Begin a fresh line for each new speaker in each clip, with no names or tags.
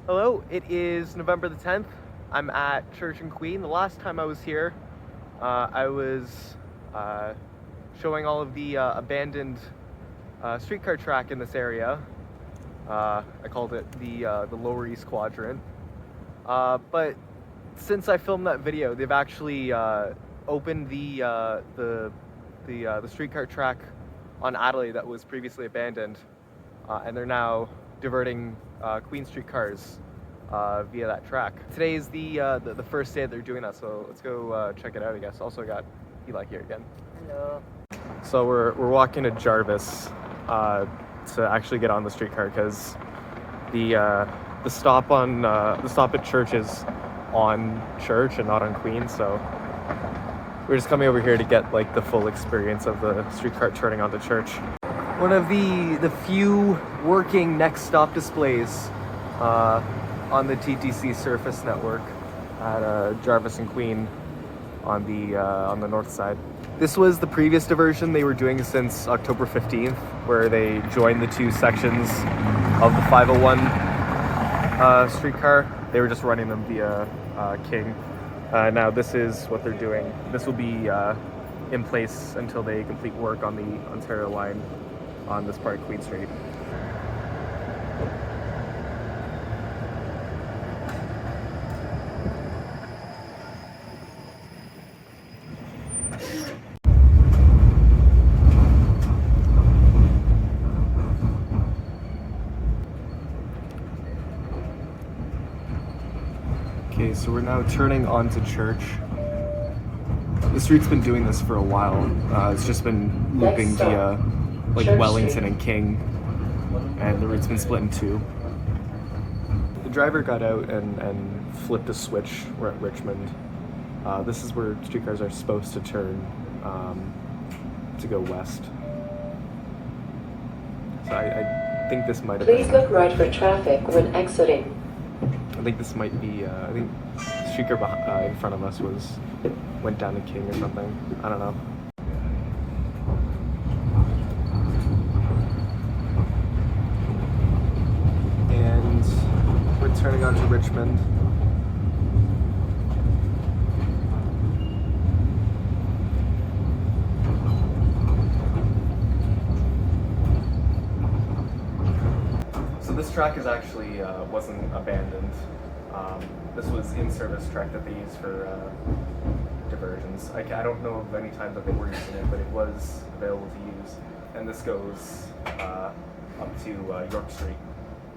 Hello, it is November the 10th. I'm at Church and Queen. The last time I was here, I was showing all of the abandoned streetcar track in this area. I called it the Lower East Quadrant. But since I filmed that video, they've actually opened the streetcar track on Adelaide that was previously abandoned, and they're now diverting Queen Street cars via that track. Today is the first day that they're doing that, so let's go check it out, I guess. Also got Eli here again.
Hello.
So we're walking to Jarvis to actually get on the streetcar because the stop at Church is on Church and not on Queen, so we're just coming over here to get like the full experience of the streetcar turning onto Church. One of the few working next stop displays on the TTC surface network at Jarvis and Queen on the north side. This was the previous diversion they were doing since October 15th, where they joined the two sections of the 501 streetcar. They were just running them via King. Now this is what they're doing. This will be in place until they complete work on the Ontario line on this part of Queen Street. Okay, so we're now turning onto Church. The street's been doing this for a while. It's just been looping via like
Church
Wellington
Street
and King, and the route's been split in two. The driver got out and flipped a switch. We're at Richmond. This is where streetcars are supposed to turn to go west. So I think this might have
Please
been...
look right for traffic when exiting.
I think this might be, I think the streetcar in front of us went down to King or something. I don't know. And we're turning onto Richmond. So this track is actually wasn't abandoned. This was in-service track that they use for diversions. I don't know of any time that they were using it, but it was available to use. And this goes up to York Street,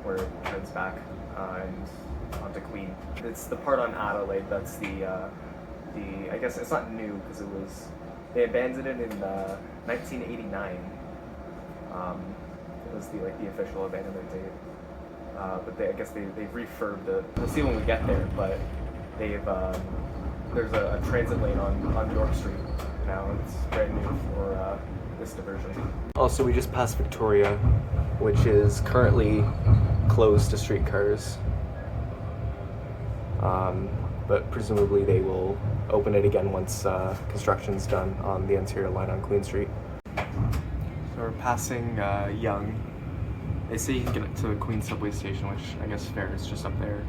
where it turns back and onto Queen. It's the part on Adelaide that's I guess it's not new because they abandoned it in 1989. It was the official abandonment date. But I guess they've refurbed it. We'll see when we get there, but there's a transit lane on York Street now. It's brand new for this diversion. Also, we just passed Victoria, which is currently closed to streetcars. But presumably they will open it again once construction's done on the Ontario line on Queen Street. So we're passing Yonge. They say you can get to the Queen subway station, which I guess fair, it's just up there.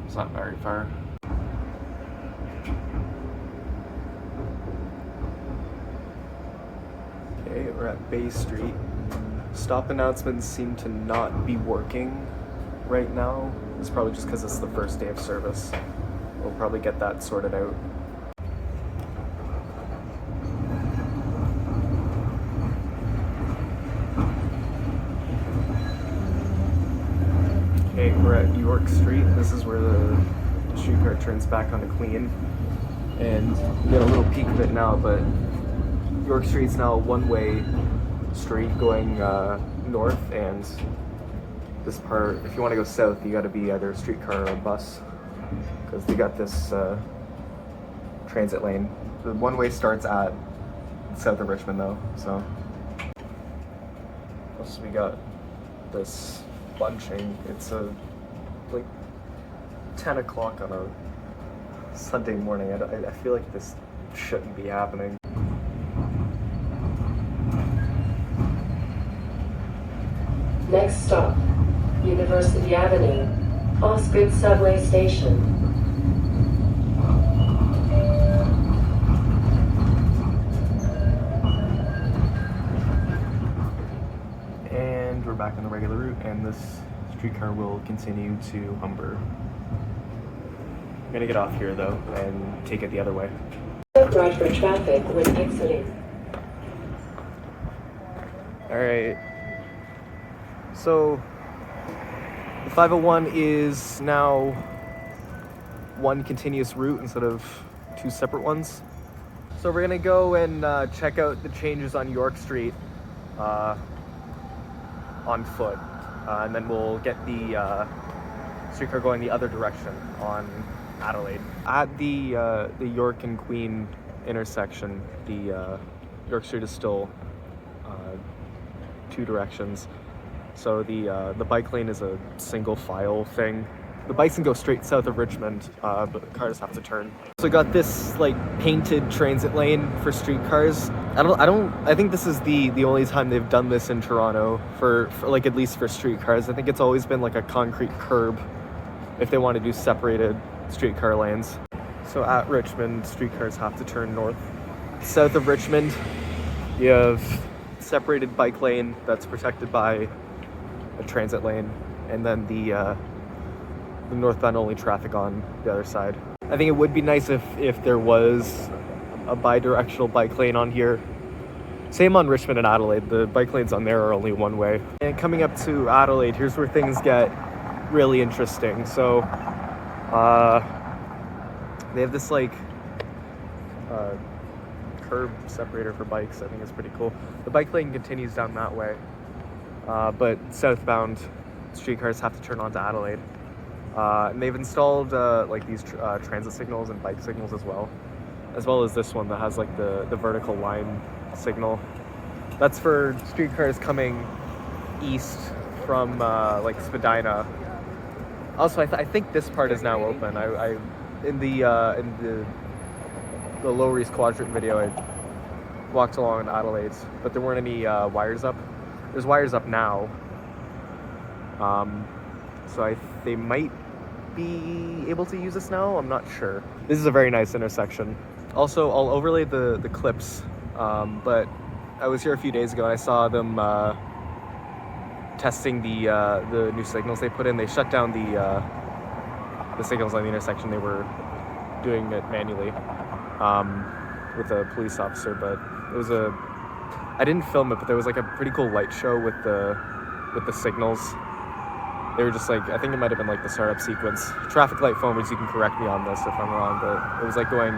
It's not very far. Okay, we're at Bay Street. Stop announcements seem to not be working right now. It's probably just because it's the first day of service. We'll probably get that sorted out. Okay, we're at York Street. This is where the streetcar turns back onto Queen. And we get a little peek of it now, but York Street's now a one-way street going north, and this part, if you want to go south, you got to be either a streetcar or a bus, because they got this transit lane. The one-way starts at south of Richmond though, so. Plus we got this bunching. It's like 10 o'clock on a Sunday morning. I feel like this shouldn't be happening.
Next stop, University Avenue. Osgood subway station.
And we're back on the regular route, and this streetcar will continue to Humber. I'm gonna get off here though and take it the other way.
Right for traffic when exiting.
Alright. So the 501 is now one continuous route instead of two separate ones. So we're gonna go and check out the changes on York Street on foot, and then we'll get the streetcar going the other direction on Adelaide. At the York and Queen intersection, the York Street is still two directions. So the bike lane is a single file thing. The bikes can go straight south of Richmond, but cars have to turn. So got this like painted transit lane for streetcars. I think this is the only time they've done this in Toronto for like, at least for streetcars. I think it's always been like a concrete curb if they want to do separated streetcar lanes. So at Richmond, streetcars have to turn north. South of Richmond, you have separated bike lane that's protected by a transit lane, and then the northbound only traffic on the other side. I think it would be nice if there was a bi-directional bike lane on here. Same on Richmond and Adelaide. The bike lanes on there are only one way. And coming up to Adelaide, here's where things get really interesting. So they have this like curb separator for bikes. I think it's pretty cool. The bike lane continues down that way, but southbound streetcars have to turn onto Adelaide. And they've installed like these transit signals and bike signals as well as this one that has like the vertical line signal. That's for streetcars coming east from like Spadina. Also, I think this part is now open. I in the Lower East Quadrant video, I walked along in Adelaide, but there weren't any wires up. There's wires up now, so they might be able to use this now. I'm not sure. This is a very nice intersection. Also, I'll overlay the clips, but I was here a few days ago and I saw them testing the new signals they put in. They shut down the signals on the intersection. They were doing it manually with a police officer, but it was I didn't film it, but there was like a pretty cool light show with the signals. They were just like, I think it might have been like the startup sequence. Traffic light foamers, you can correct me on this if I'm wrong, but it was like going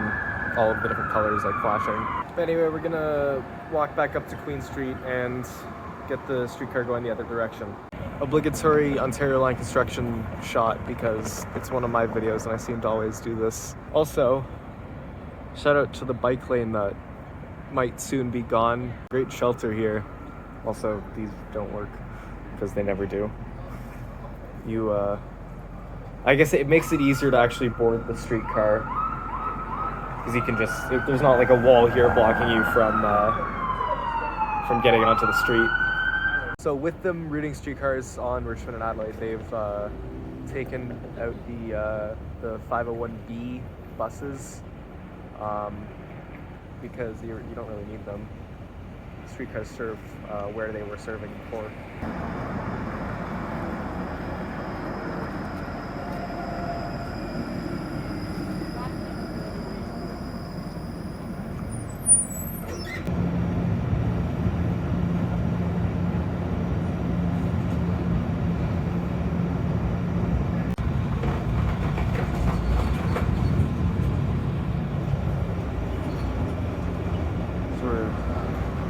all of the different colors like flashing. But anyway, we're gonna walk back up to Queen Street and get the streetcar going the other direction. Obligatory Ontario Line construction shot because it's one of my videos and I seem to always do this. Also, shout out to the bike lane that might soon be gone. Great shelter here. Also, these don't work because they never do. I guess it makes it easier to actually board the streetcar because you can there's not like a wall here blocking you from getting onto the street. So with them routing streetcars on Richmond and Adelaide, they've taken out the 501B buses because you don't really need them. Streetcars serve where they were serving before.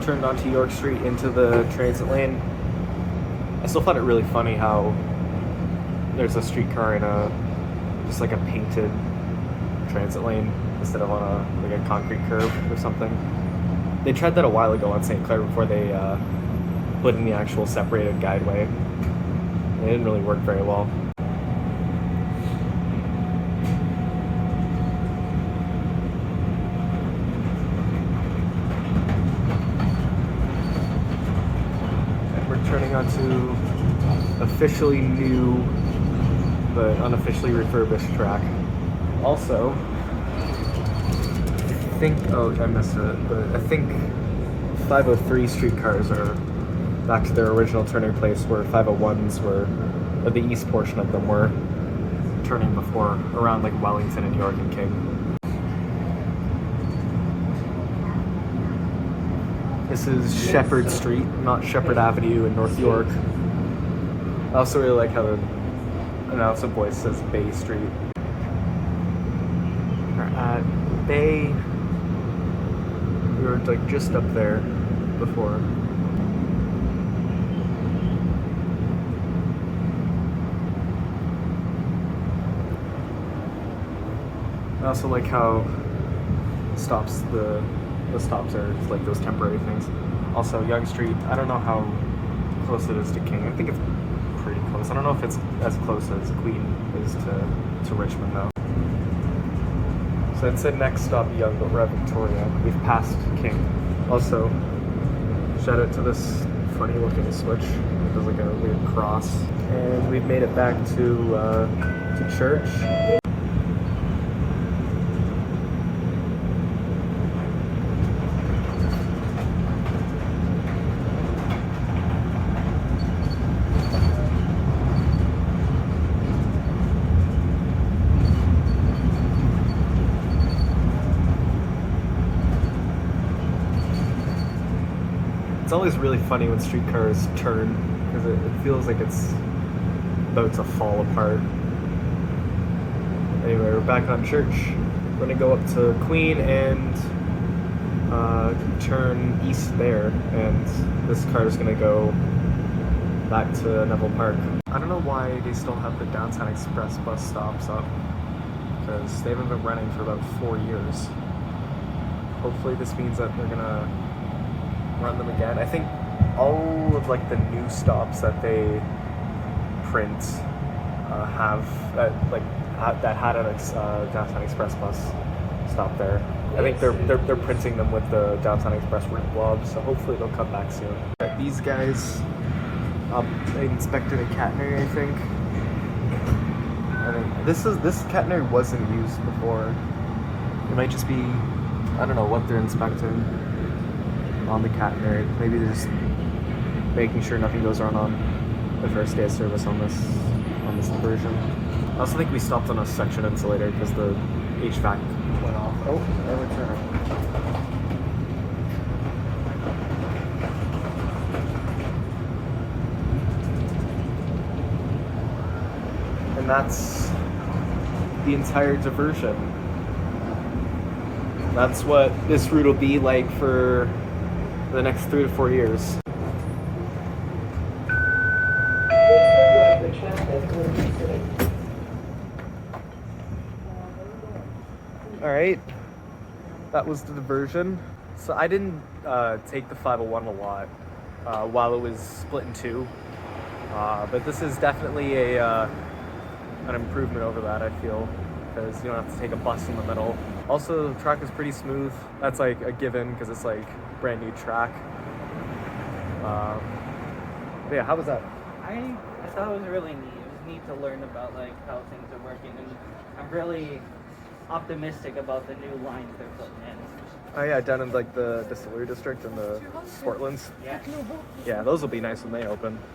Turned onto York Street into the transit lane. I still found it really funny how there's a streetcar in just like a painted transit lane instead of on a concrete curb or something. They tried that a while ago on St. Clair before they put in the actual separated guideway. It didn't really work very well. Turning onto officially new the unofficially refurbished track. Also, I think, oh, I missed it, but I think 503 streetcars are back to their original turning place where 501s were, or the east portion of them were turning before, around like Wellington and York and King. This is Shepherd Street, not Shepherd Avenue in North York. I also really like how the announcer voice says Bay Street. We're at Bay. We were like just up there before. I also like how stops the stops are like those temporary things. Also, Yonge Street, I don't know how close it is to King. I think it's pretty close. I don't know if it's as close as Queen is to Richmond though. So it said next stop Yonge, but we're at Victoria. We've passed King. Also, shout out to this funny looking switch. There's like a weird cross. And we've made it back to church. It's always really funny when streetcars turn because it feels like it's about to fall apart. Anyway, we're back on church. We're gonna go up to Queen and turn east there, and this car is gonna go back to Neville Park. I don't know why they still have the Downtown Express bus stops up, because they haven't been running for about 4 years. Hopefully this means that they're gonna run them again. I think all of like the new stops that they print have that had a Downtown Express bus stop there. I think they're printing them with the Downtown Express route blob, so hopefully they'll come back soon. These guys inspected a catenary, I think. This catenary wasn't used before. It might just be, I don't know what they're inspecting on the catenary. Maybe they're just making sure nothing goes wrong on the first day of service on this version. I also think we stopped on a section insulator because the HVAC went off. Oh, there we turn. And that's the entire diversion. That's what this route will be like for the next 3 to 4 years. Alright, that was the diversion. So I didn't take the 501 a lot while it was split in two, but this is definitely an improvement over that, I feel, because you don't have to take a bus in the middle. Also, the track is pretty smooth. That's like a given because it's like brand new track. But yeah, how was that?
I thought it was really neat. It was neat to learn about like how things are working, and I'm really optimistic about the new lines they're putting in.
Oh yeah, down in like the distillery district and the Sportlands.
Yeah.
Yeah, those will be nice when they open.